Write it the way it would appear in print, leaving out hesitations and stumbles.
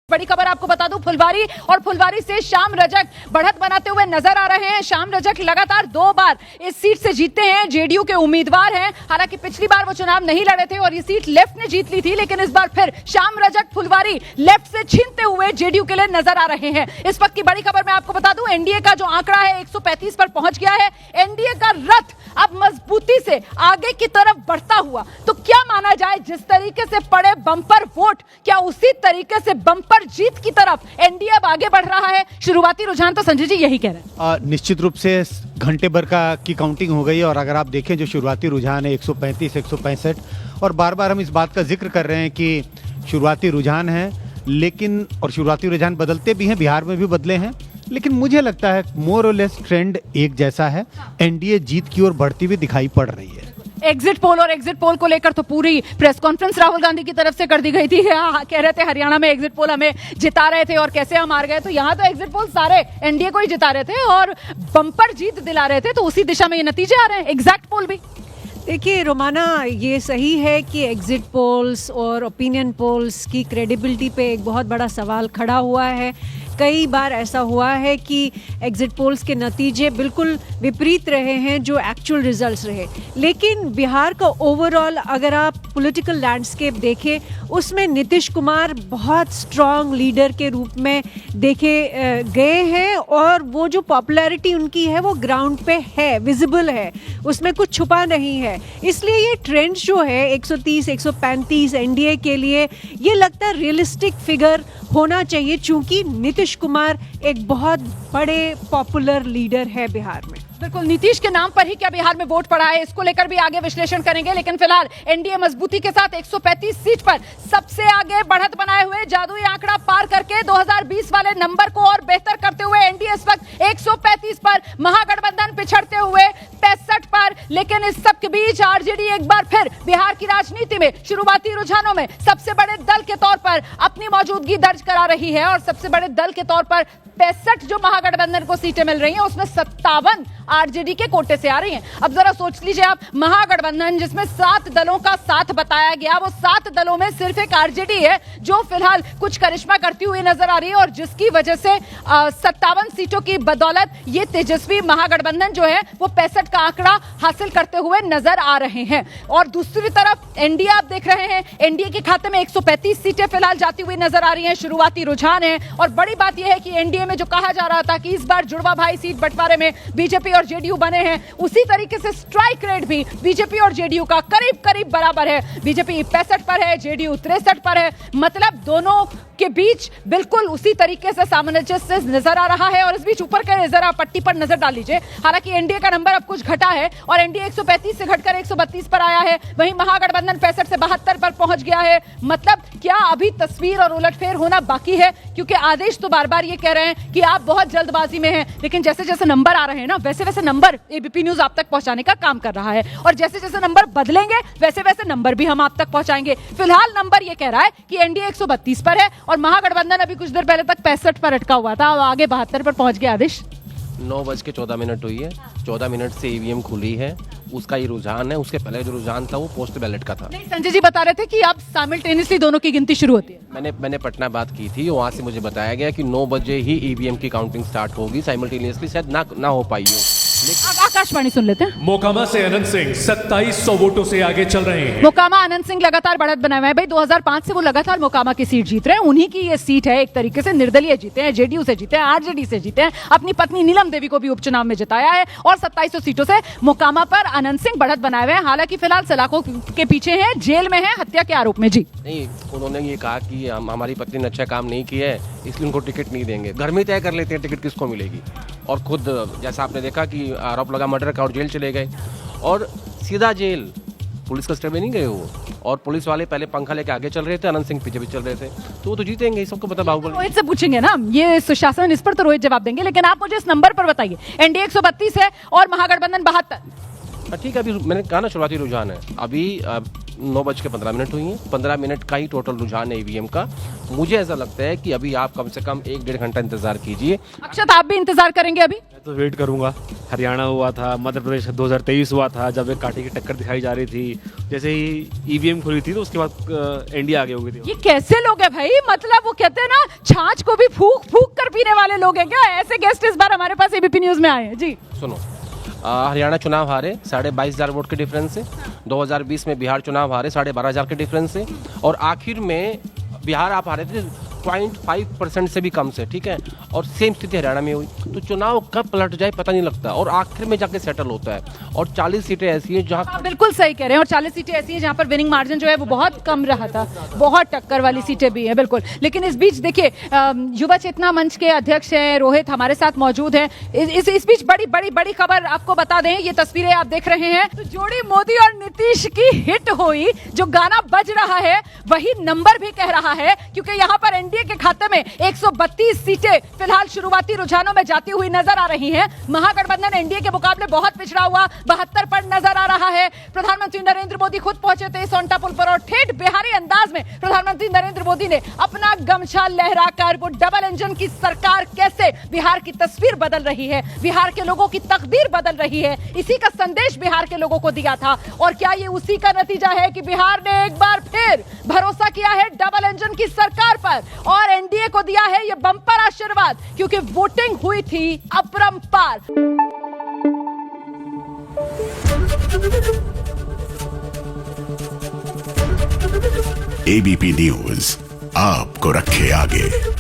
बड़ी खबर आपको बता दूं, फुलवारी और फुलवारी से श्याम रजक बढ़त बनाते हुए नजर आ रहे हैं। श्याम रजक लगातार 2 बार इस सीट से जीतते हैं, जेडीयू के उम्मीदवार हैं। हालांकि पिछली बार वो चुनाव नहीं लड़े थे और ये सीट लेफ्ट ने जीत ली थी, लेकिन इस बार फिर श्याम रजक फुलवारी लेफ्ट से छीनते हुए जेडीयू के लिए नजर आ रहे हैं। इस वक्त की बड़ी खबर मैं आपको बता दूं, एनडीए का जो आंकड़ा है 135 पर पहुंच गया है। एनडीए का रथ अब मजबूती से आगे की तरफ बढ़ता हुआ, तो क्या माना जाए जिस तरीके से पड़े बंपर वोट, क्या उसी तरीके से बंपर जीत की तरफ एनडीए अब आगे बढ़ रहा है? शुरुआती रुझान तो संजय जी यही कह रहे हैं। निश्चित रूप से घंटे भर की काउंटिंग हो गई है और अगर आप देखें जो शुरुआती रुझान है 135 165, और बार बार हम इस बात का जिक्र कर रहे हैं कि शुरुआती रुझान है, लेकिन और शुरुआती रुझान बदलते भी हैं, बिहार में भी बदले हैं, लेकिन मुझे लगता है मोर और लेस ट्रेंड एक जैसा है। एनडीए जीत की ओर बढ़ती हुई दिखाई पड़ रही है। एग्जिट पोल और एग्जिट पोल को लेकर तो पूरी प्रेस कॉन्फ्रेंस राहुल गांधी की तरफ से कर दी गई थी। कह रहे थे हरियाणा में एग्जिट पोल हमें जिता रहे थे और कैसे हम हार गए, तो यहाँ तो एग्जिट पोल सारे एनडीए को ही जिता रहे थे और बम्पर जीत दिला रहे थे, तो उसी दिशा में ये नतीजे आ रहे हैं। एग्जैक्ट पोल भी देखिए रोमाना, ये सही है कि एग्जिट पोल्स और ओपिनियन पोल्स की क्रेडिबिलिटी पे एक बहुत बड़ा सवाल खड़ा हुआ है। कई बार ऐसा हुआ है कि एग्जिट पोल्स के नतीजे बिल्कुल विपरीत रहे हैं जो एक्चुअल रिजल्ट्स रहे, लेकिन बिहार का ओवरऑल अगर आप पॉलिटिकल लैंडस्केप देखें, उसमें नीतीश कुमार बहुत स्ट्रॉन्ग लीडर के रूप में देखे गए हैं और वो जो पॉपुलैरिटी उनकी है वो ग्राउंड पे है, विजिबल है, उसमें कुछ छुपा नहीं है। इसलिए ये ट्रेंड जो है 130 135 एनडीए के लिए, ये लगता है रियलिस्टिक फिगर होना चाहिए, चूंकि नीतीश कुमार एक बहुत बड़े पॉपुलर लीडर है बिहार में। बिल्कुल, नीतीश के नाम पर ही क्या बिहार में वोट पड़ा है, इसको लेकर भी आगे विश्लेषण करेंगे, लेकिन फिलहाल एनडीए मजबूती के साथ 135 सीट पर सबसे आगे बढ़त बनाए हुए, जादुई आंकड़ा पार करके 2020 वाले नंबर को और बेहतर करते हुए एनडीए इस वक्त 135 पर, महागठबंधन पिछड़ते हुए 65 पर। लेकिन इस सब के बीच आरजेडी एक बार फिर बिहार की राजनीति में शुरुआती रुझानों में सबसे बड़े दल के तौर पर अपनी मौजूदगी दर्ज करा रही है और सबसे बड़े दल के तौर पर 65 जो महागठबंधन को सीटें मिल रही हैं, उसमें 57 आरजेडी के कोटे से आ रही हैं। अब जरा सोच लीजिए आप, महागठबंधन जिसमें 7 दलों का साथ बताया गया, वो 7 दलों में सिर्फ एक आरजेडी है जो फिलहाल कुछ करिश्मा करती हुई नजर आ रही है और जिसकी वजह से 57 सीटों की बदौलत ये तेजस्वी महागठबंधन जो है वो 65 का आंकड़ा हासिल करते हुए नजर आ रहे हैं। और दूसरी तरफ एनडीए आप देख रहे हैं, एनडीए के खाते में 135 सीटें फिलहाल जाती हुई नजर आ रही हैं, शुरुआती रुझान है। और बड़ी बात यह है कि एनडीए में जो कहा जा रहा था कि इस बार जुड़वा भाई सीट बंटवारे में बीजेपी और जेडीयू बने हैं, उसी तरीके से स्ट्राइक रेट भी बीजेपी और जेडीयू का करीब करीब बराबर है। बीजेपी 65 पर है, जेडीयू 63 पर है, मतलब दोनों के बीच बिल्कुल उसी तरीके से सामंजस्य नजर आ रहा है। और इस बीच ऊपर के जरा पट्टी पर नजर डाल लीजिए, हालांकि एनडीए का नंबर अब कुछ घटा है और एनडीए 135 से घटकर 132 पर आया है, वहीं महागठबंधन 65 से 72 पर पहुंच गया है। मतलब क्या अभी तस्वीर और उलटफेर होना बाकी है, क्योंकि आदेश तो बार बार ये कह रहे हैं कि आप बहुत जल्दबाजी में हैं, लेकिन जैसे जैसे नंबर आ रहे हैं ना, वैसे वैसे नंबर एबीपी न्यूज आप तक पहुंचाने का काम कर रहा है और जैसे जैसे नंबर बदलेंगे वैसे वैसे नंबर भी हम आप तक पहुंचाएंगे। फिलहाल नंबर ये कह रहा है कि एनडीए 132 पर है और महागठबंधन अभी कुछ देर पहले तक 65 पर अटका हुआ था और आगे 72 पर पहुंच गया। आदेश 9:14 हुई है, 14 मिनट से ईवीएम खुली है, उसका ही रुझान है। उसके पहले जो रुझान था वो पोस्ट बैलेट का था। नहीं, संजय जी बता रहे थे कि अब साइमल्टेनियसली दोनों की गिनती शुरू होती है। मैंने पटना बात की थी, वहाँ से मुझे बताया गया कि 9 बजे ही ईवीएम की काउंटिंग स्टार्ट होगी, साइमल्टेनियसली शायद ना हो पाई हो। आकाशवाणी सुन लेते हैं। मोकामा से अनंत सिंह 2700 वोटों से आगे चल रहे हैं। मोकामा अनंत सिंह लगातार बढ़त बनाए हुए हैं भाई, 2005 से वो लगातार मोकामा की सीट जीत रहे हैं, उन्हीं की ये सीट है। एक तरीके से निर्दलीय जीते हैं, जेडीयू से जीते हैं, आरजेडी से जीते हैं, अपनी पत्नी नीलम देवी को भी उपचुनाव में जिताया है और 2700 सीटों से मोकामा पर अनंत सिंह बढ़त बनाए हुए हैं। हालांकि फिलहाल सलाखों के पीछे हैं, जेल में है हत्या के आरोप में। जी नहीं, उन्होंने ये कहा कि हमारी पत्नी ने अच्छा काम नहीं किया है, इसलिए उनको टिकट नहीं देंगे। घर में तय कर लेते हैं टिकट किसको मिलेगी, और खुद जैसा आपने देखा कि आरोप लगा मर्डर का और जेल चले गए और सीधा जेल, पुलिस कस्टडी में नहीं गए वो। और पुलिस वाले पहले पंखा लेके आगे चल रहे थे, अनंत सिंह पीछे भी चल रहे थे, तो वो तो जीतेंगे, सबको पता। बाहुबली रोहित से पूछेंगे ना ये सुशासन, इस पर तो रोहित जवाब देंगे, लेकिन आप मुझे इस नंबर पर बताइए। एनडीए 132 है और महागठबंधन 72। ठीक है, अभी मैंने कहा ना शुरुआती रुझान है, अभी 9:15 हुई हैं, 15 मिनट का ही टोटल रुझान है ईवीएम का। मुझे ऐसा लगता है कि अभी आप कम से कम 1-1.5 घंटा इंतजार कीजिए। अक्षत, आप भी इंतजार करेंगे अभी? मैं तो वेट करूंगा। हरियाणा हुआ था, मध्य प्रदेश 2023 हुआ था, जब एक कांटे की टक्कर दिखाई जा रही थी, जैसे ही ईवीएम खुली थी तो उसके बाद एनडीए आगे हो गई थी। ये कैसे लोग हैं भाई? मतलब वो कहते हैं ना, छाछ को भी फूक फूक कर पीने वाले लोग हैं क्या? ऐसे गेस्ट इस बार हमारे पास एबीपी न्यूज में आए हैं जी। सुनो, हरियाणा चुनाव हारे 22,500 वोट के डिफरेंस से, 2020 में बिहार चुनाव हारे 12,500 के डिफरेंस से, और आखिर में बिहार आप हारे थे 0.5% से भी कम से, ठीक है, और सेम स्थिति हरियाणा में हुई। तो चुनाव कब पलट जाए पता नहीं लगता, और आखिर में जाके सेटल होता है। और 40 सीटें ऐसी हैं जहां आप बिल्कुल सही कह रहे हैं, और 40 सीटें ऐसी हैं जहां पर विनिंग मार्जिन जो है वो बहुत कम रहा था, बहुत टक्कर वाली सीटें भी हैं बिल्कुल। लेकिन इस बीच देखिए, युवा चेतना मंच के अध्यक्ष हैं रोहित हमारे साथ मौजूद हैं। इस बीच बड़ी खबर आपको बता दें, ये तस्वीरें आप देख रहे हैं, तो जोड़ी मोदी और नीतीश की हिट हुई। जो गाना बज रहा है वही नंबर भी कह रहा है, क्योंकि यहाँ पर एनडीए के खाते में 132 सीटें फिलहाल शुरुआती रुझानों में जाती हुई नजर आ रही हैं। महागठबंधन एनडीए के मुकाबले बहुत पिछड़ा हुआ 72 पर नजर आ रहा है। प्रधानमंत्री नरेंद्र मोदी खुद पहुंचे थे सोनटा पुल पर, और ठेठ बिहारी अंदाज में प्रधानमंत्री नरेंद्र मोदी ने अपना गमछा लहराकर वो डबल इंजन की सरकार कैसे बिहार की तस्वीर बदल रही है, बिहार के लोगों की तकदीर बदल रही है, इसी का संदेश बिहार के लोगों को दिया था। और क्या ये उसी का नतीजा है कि बिहार ने एक बार फिर भरोसा किया है डबल इंजन की सरकार पर, और एनडीए को दिया है ये बम्पर आशीर्वाद, क्योंकि वोटिंग हुई थी अपरंपार। एबीपी न्यूज आपको रखे आगे।